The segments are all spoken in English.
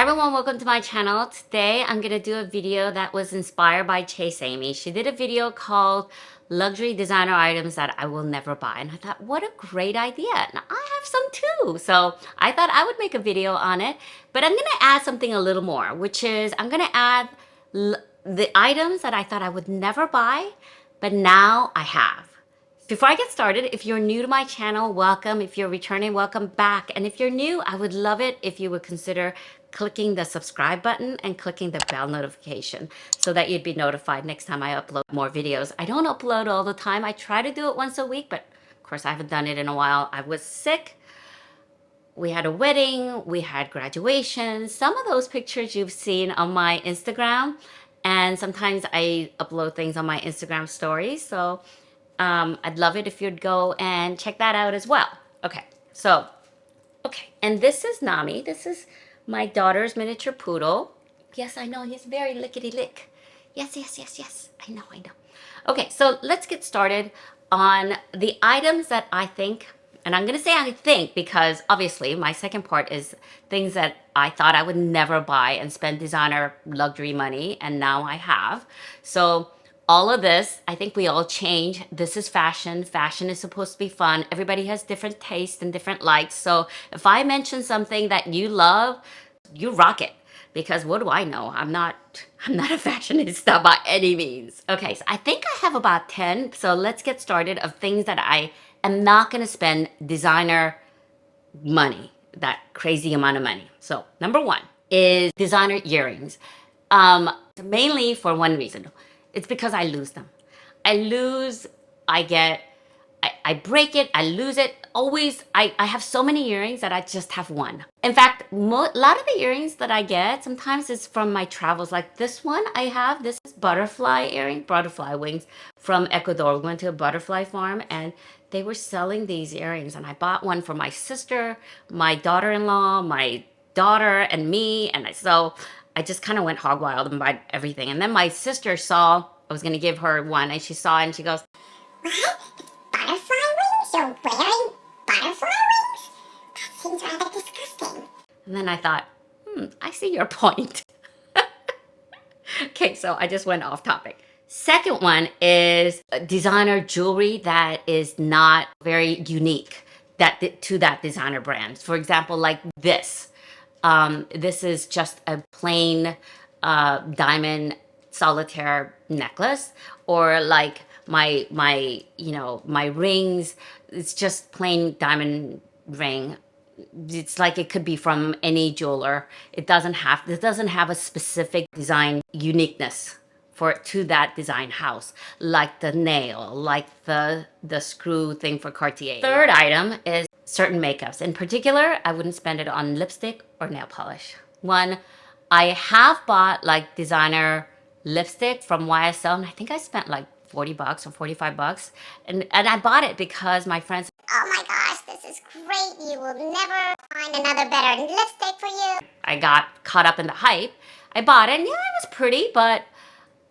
Hi everyone, welcome to my channel. Today I'm going to do a video that was inspired by Amie. She did a video called Luxury Designer Items That I Will Never Buy. And I thought, what a great idea. And I have some too. So I thought I would make a video on it. But I'm going to add something a little more, which is I'm going to add the items that I thought I would never buy, but now I have. Before I get started, if you're new to my channel, welcome. If you're returning, welcome back. And if you're new, I would love it if you would consider clicking the subscribe button and clicking the bell notification so that you'd be notified next time I upload more videos. I don't upload all the time. I try to do it once a week, but of course I haven't done it in a while. I was sick. We had a wedding, we had graduation. Some of those pictures you've seen on my Instagram, and sometimes I upload things on my Instagram stories. So I'd love it if you'd go and check that out as well. Okay, and this is Nami. This is my daughter's miniature poodle. Yes, I know, he's very lickety-lick. Yes. I know. Okay, so let's get started on the items that I think, and I'm gonna say I think because obviously my second part is things that I thought I would never buy and spend designer luxury money, and now I have. So all of this, I think we all change. This is fashion. Fashion is supposed to be fun. Everybody has different tastes and different likes. So if I mention something that you love, you rock it. Because what do I know? I'm not a fashionista by any means. Okay, so I think I have about 10. So let's get started of things that I am not gonna spend designer money, that crazy amount of money. So number one is designer earrings. Mainly for one reason. It's because I lose them. I break it, I lose it. Always, I have so many earrings that I just have one. In fact, a lot of the earrings that I get, sometimes it's from my travels. Like this one I have, this is butterfly earring, butterfly wings from Ecuador. We went to a butterfly farm and they were selling these earrings. And I bought one for my sister, my daughter-in-law, my daughter, and me. And so I just kind of went hog wild and bought everything. And then my sister saw, I was going to give her one, and she saw it and she goes, "What? Butterfly wings? You're wearing butterfly wings? That seems rather disgusting." and then I thought, I see your point. Okay, so I just went off topic. Second one is designer jewelry that is not very unique to that designer brand. For example, like this. This is just a plain diamond solitaire necklace, or like my rings. It's just plain diamond ring. It's like it could be from any jeweler. It doesn't have a specific design uniqueness to that design house, like the nail, like the screw thing for Cartier. Third item is certain makeups. In particular, I wouldn't spend it on lipstick or nail polish. One, I have bought like designer lipstick from YSL, and I think I spent like 40 bucks or 45 bucks. And I bought it because my friends, "Oh my gosh, this is great. You will never find another better lipstick for you." I got caught up in the hype. I bought it, and yeah, it was pretty, but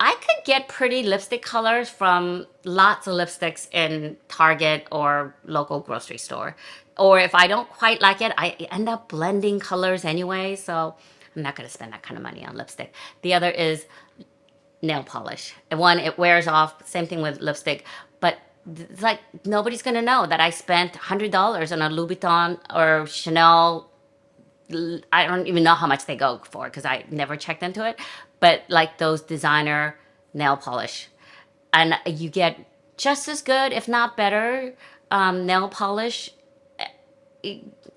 I could get pretty lipstick colors from lots of lipsticks in Target or local grocery store. Or if I don't quite like it, I end up blending colors anyway, so I'm not gonna spend that kind of money on lipstick. The other is nail polish. And one, it wears off, same thing with lipstick, but it's like nobody's gonna know that I spent $100 on a Louis Vuitton or Chanel. I don't even know how much they go for because I never checked into it, but like those designer nail polish, and you get just as good, if not better, nail polish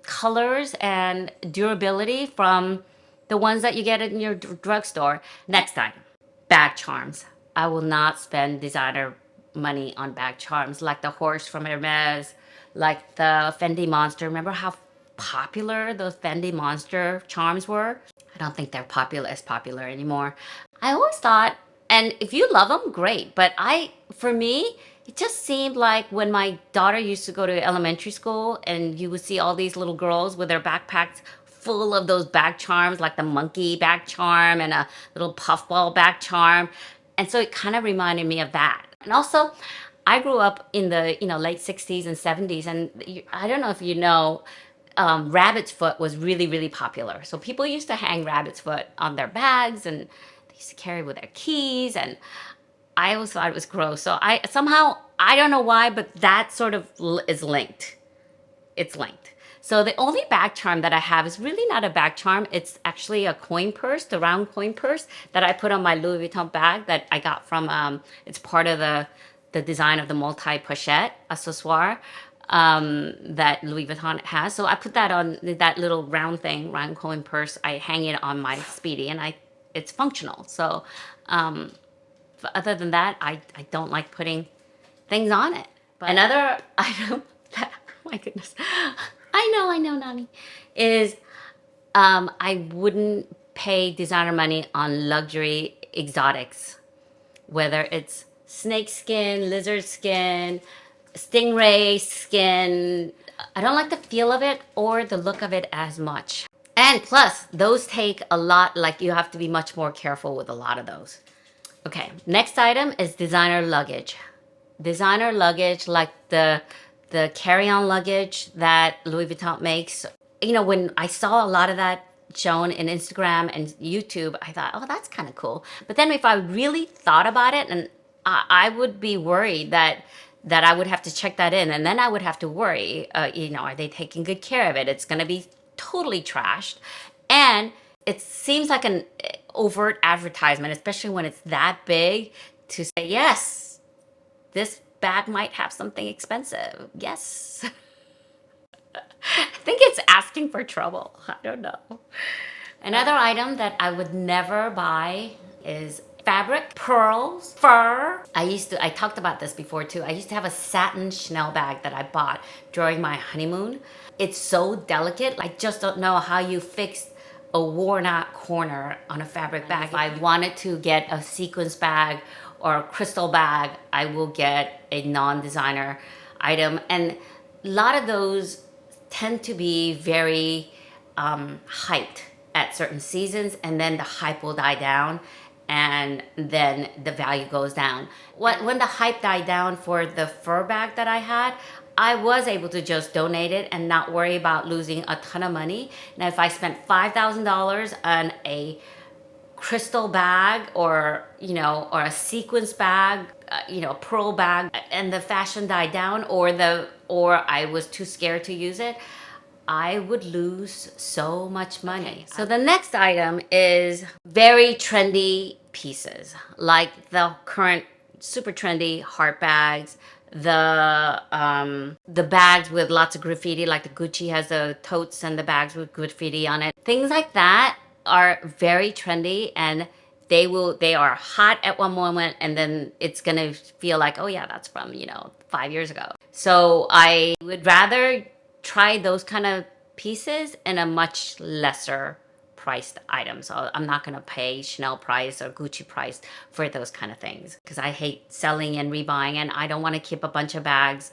colors and durability from the ones that you get in your drugstore. Next item, bag charms. I will not spend designer money on bag charms like the horse from Hermes, like the Fendi Monster. Remember how popular those Fendi Monster charms were? I don't think they're as popular anymore. I always thought, and if you love them, great. But for me, it just seemed like when my daughter used to go to elementary school and you would see all these little girls with their backpacks full of those bag charms, like the monkey bag charm and a little puffball bag charm. And so it kind of reminded me of that. And also, I grew up in the late 60s and 70s, and I don't know if you know, rabbit's foot was really, really popular. So people used to hang rabbit's foot on their bags, and they used to carry with their keys, and I always thought it was gross. So I somehow, I don't know why, but that sort of is linked. It's linked. So the only bag charm that I have is really not a bag charm. It's actually a coin purse, the round coin purse that I put on my Louis Vuitton bag that I got from, it's part of the design of the multi-pochette accessoire that Louis Vuitton has. So I put that on that little round thing, round coin purse. I hang it on my Speedy, and it's functional. So other than that, I don't like putting things on it. But another item that, oh my goodness, I know, Nami, is I wouldn't pay designer money on luxury exotics, whether it's snake skin, lizard skin, stingray skin. I don't like the feel of it or the look of it as much. And plus, those take a lot, like you have to be much more careful with a lot of those. Okay, next item is designer luggage. Designer luggage, like the carry-on luggage that Louis Vuitton makes. You know, when I saw a lot of that shown in Instagram and YouTube, I thought, oh, that's kind of cool. But then if I really thought about it, and I would be worried that I would have to check that in, and then I would have to worry, you know, are they taking good care of it? It's going to be totally trashed. And it seems like an overt advertisement, especially when it's that big, to say, yes, this bag might have something expensive. Yes. I think it's asking for trouble. I don't know. Another item that I would never buy is fabric, pearls, fur. I talked about this before too. I used to have a satin Chanel bag that I bought during my honeymoon. It's so delicate. I just don't know how you fix a worn out corner on a fabric bag. If I wanted to get a sequins bag or a crystal bag, I will get a non-designer item. And a lot of those tend to be very hyped at certain seasons, and then the hype will die down, and then the value goes down. When the hype died down for the fur bag that I had, I was able to just donate it and not worry about losing a ton of money. Now, if I spent $5,000 on a crystal bag or, you know, or a sequins bag, you know, a pearl bag, and the fashion died down, or I was too scared to use it, I would lose so much money. So the next item is very trendy pieces, like the current super trendy heart bags, the bags with lots of graffiti, like the Gucci has the totes and the bags with graffiti on it. Things like that are very trendy, and they are hot at one moment, and then it's gonna feel like, oh yeah, that's from, you know, 5 years ago. So I would rather try those kind of pieces in a much lesser priced item. So I'm not gonna pay Chanel price or Gucci price for those kind of things, because I hate selling and rebuying, and I don't want to keep a bunch of bags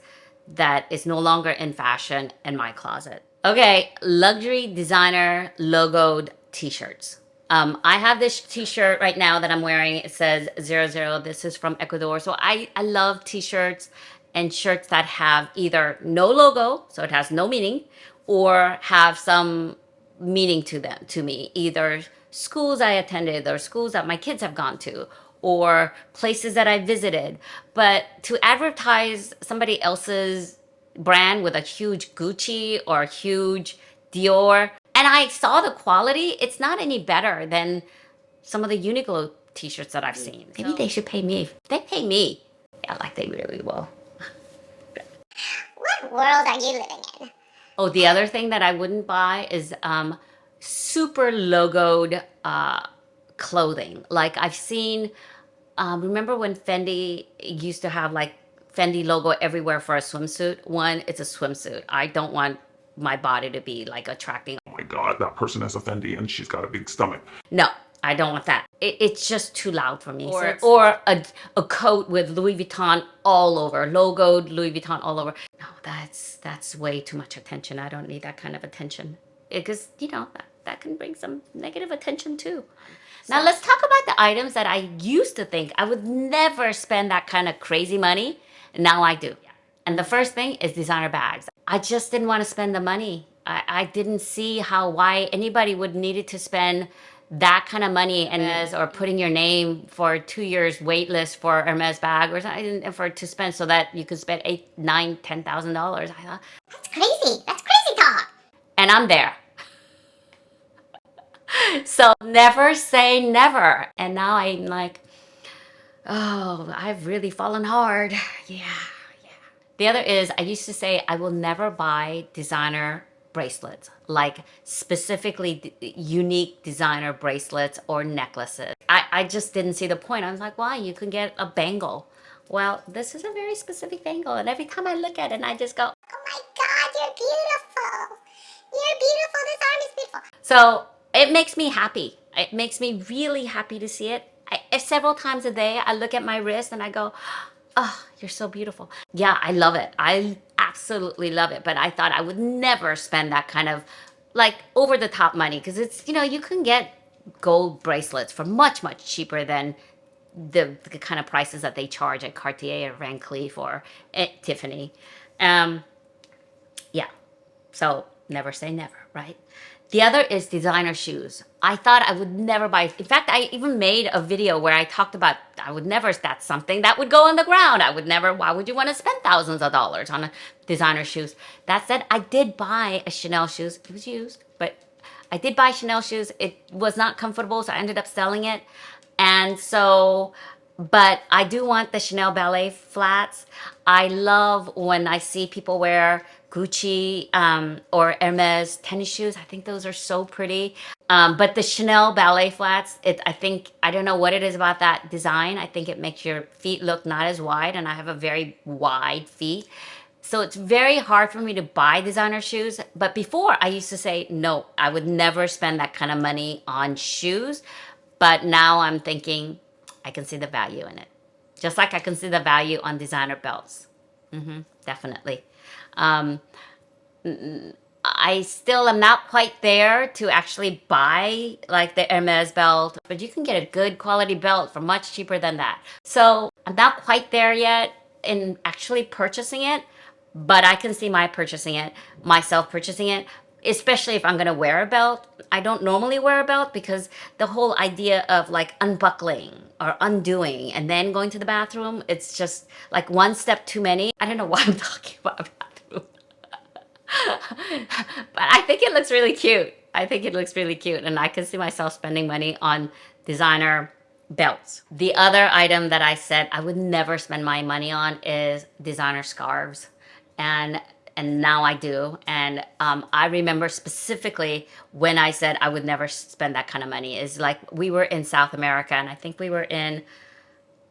that is no longer in fashion in my closet. Okay, luxury designer logoed t-shirts. I have this t-shirt right now that I'm wearing. It says 00. This is from Ecuador. So I love t-shirts and shirts that have either no logo, so it has no meaning, or have some meaning to me, either schools I attended or schools that my kids have gone to, or places that I visited. But to advertise somebody else's brand with a huge Gucci or a huge Dior, and I saw the quality, it's not any better than some of the Uniqlo t-shirts that I've seen. Maybe they should pay me. They pay me. Yeah, like they really will. What world are you living in? Oh, the other thing that I wouldn't buy is super logoed clothing. Like I've seen, remember when Fendi used to have like Fendi logo everywhere for a swimsuit? One, it's a swimsuit. I don't want my body to be like attracting. Oh my God, that person has a Fendi and she's got a big stomach. No, I don't want that. It's just too loud for me. Or a coat with Louis Vuitton all over, logoed Louis Vuitton all over. No, that's way too much attention. I don't need that kind of attention. Because, you know, that can bring some negative attention too. Now let's talk about the items that I used to think I would never spend that kind of crazy money. And now I do. And the first thing is designer bags. I just didn't want to spend the money. I didn't see why anybody would needed to spend that kind of money and or putting your name for 2 years wait list for Hermes bag or something to spend so that you could spend $8, $9, $10,000. I thought That's crazy. That's crazy talk. and I'm there. So never say never. And now I'm like, oh, I've really fallen hard. Yeah. The other is I used to say I will never buy designer bracelets, like specifically unique designer bracelets or necklaces. I just didn't see the point. I was like, why? You can get a bangle. Well, this is a very specific bangle. And every time I look at it, I just go, Oh my God, you're beautiful. You're beautiful. This arm is beautiful. so it makes me happy. It makes me really happy to see it. Several times a day, I look at my wrist and I go, oh, you're so beautiful. Yeah, I love it. I absolutely love it. But I thought I would never spend that kind of like over the top money because it's, you can get gold bracelets for much, much cheaper than the kind of prices that they charge at Cartier or Van Cleef or at Tiffany. Yeah, so never say never, right? The other is designer shoes. I thought I would never buy. In fact, I even made a video where I talked about I would never, that's something that would go on the ground. I would never, why would you want to spend thousands of dollars on a designer shoes? That said, I did buy a Chanel shoes. It was used, but I did buy Chanel shoes. It was not comfortable, so I ended up selling it. And so, but I do want the Chanel ballet flats. I love when I see people wear Gucci or Hermes tennis shoes. I think those are so pretty. But the Chanel ballet flats, I don't know what it is about that design. I think it makes your feet look not as wide, and I have a very wide feet. So it's very hard for me to buy designer shoes. But before, I used to say, no, I would never spend that kind of money on shoes. But now I'm thinking I can see the value in it. Just like I can see the value on designer belts. Definitely. I still am not quite there to actually buy like the Hermes belt, but you can get a good quality belt for much cheaper than that. So I'm not quite there yet in actually purchasing it, but I can see myself purchasing it, especially if I'm going to wear a belt. I don't normally wear a belt because the whole idea of like unbuckling or undoing and then going to the bathroom, it's just like one step too many. I don't know why I'm talking about a bathroom. But I think it looks really cute. And I can see myself spending money on designer belts. The other item that I said I would never spend my money on is designer scarves. And now I do. And I remember specifically when I said I would never spend that kind of money is like we were in South America, and I think we were in,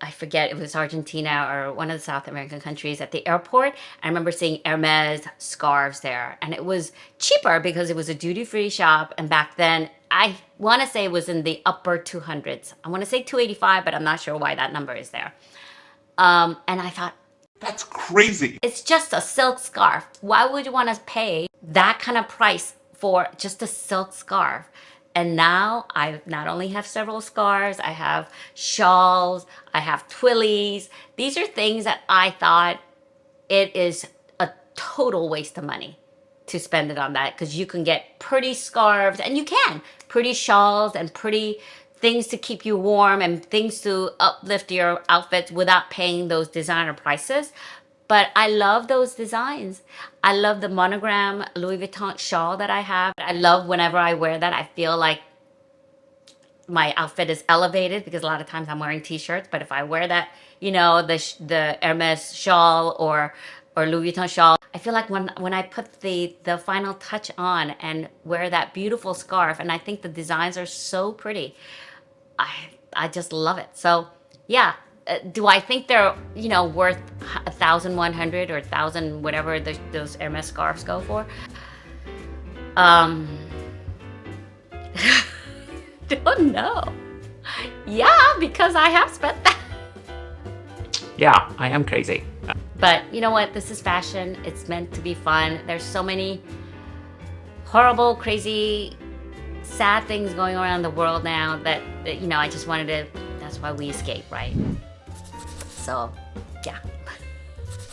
I forget, it was Argentina or one of the South American countries. At the airport, I remember seeing Hermes scarves there, and it was cheaper because it was a duty-free shop. And back then, I want to say it was in the upper 200s. I want to say 285, but I'm not sure why that number is there. And I thought, That's crazy. it's just a silk scarf. Why would you want to pay that kind of price for just a silk scarf? And now I not only have several scarves, I have shawls, I have Twillies. These are things that I thought it is a total waste of money to spend it on that, because you can get pretty scarves, and you can, pretty shawls and pretty things to keep you warm and things to uplift your outfits without paying those designer prices. But I love those designs. I love the monogram Louis Vuitton shawl that I have. I love whenever I wear that, I feel like my outfit is elevated, because a lot of times I'm wearing t-shirts. But if I wear that, the Hermes shawl or Louis Vuitton shawl, I feel like when I put the final touch on and wear that beautiful scarf, and I think the designs are so pretty, I just love it. So yeah, do I think they're worth 1,100 or 1,000 whatever those Hermes scarves go for? Don't know. Yeah, because I have spent that. Yeah, I am crazy. But you know what? This is fashion. It's meant to be fun. There's so many horrible, crazy, sad things going around the world now that I just wanted to, that's why we escape, right? So, yeah.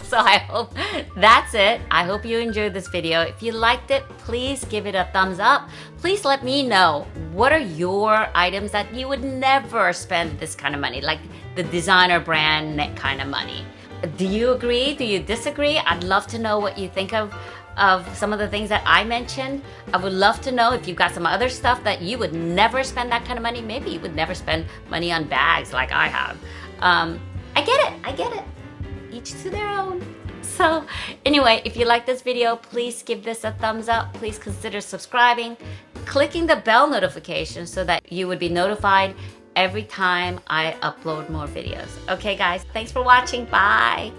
So I hope that's it. I hope you enjoyed this video. If you liked it, please give it a thumbs up. Please let me know, what are your items that you would never spend this kind of money, like the designer brand kind of money? Do you agree? Do you disagree? I'd love to know what you think of some of the things that I mentioned. I would love to know if you've got some other stuff that you would never spend that kind of money. Maybe you would never spend money on bags like I have. I get it. Each to their own. So anyway, if you like this video, please give this a thumbs up. Please consider subscribing, clicking the bell notification so that you would be notified every time I upload more videos. Okay guys, thanks for watching. Bye.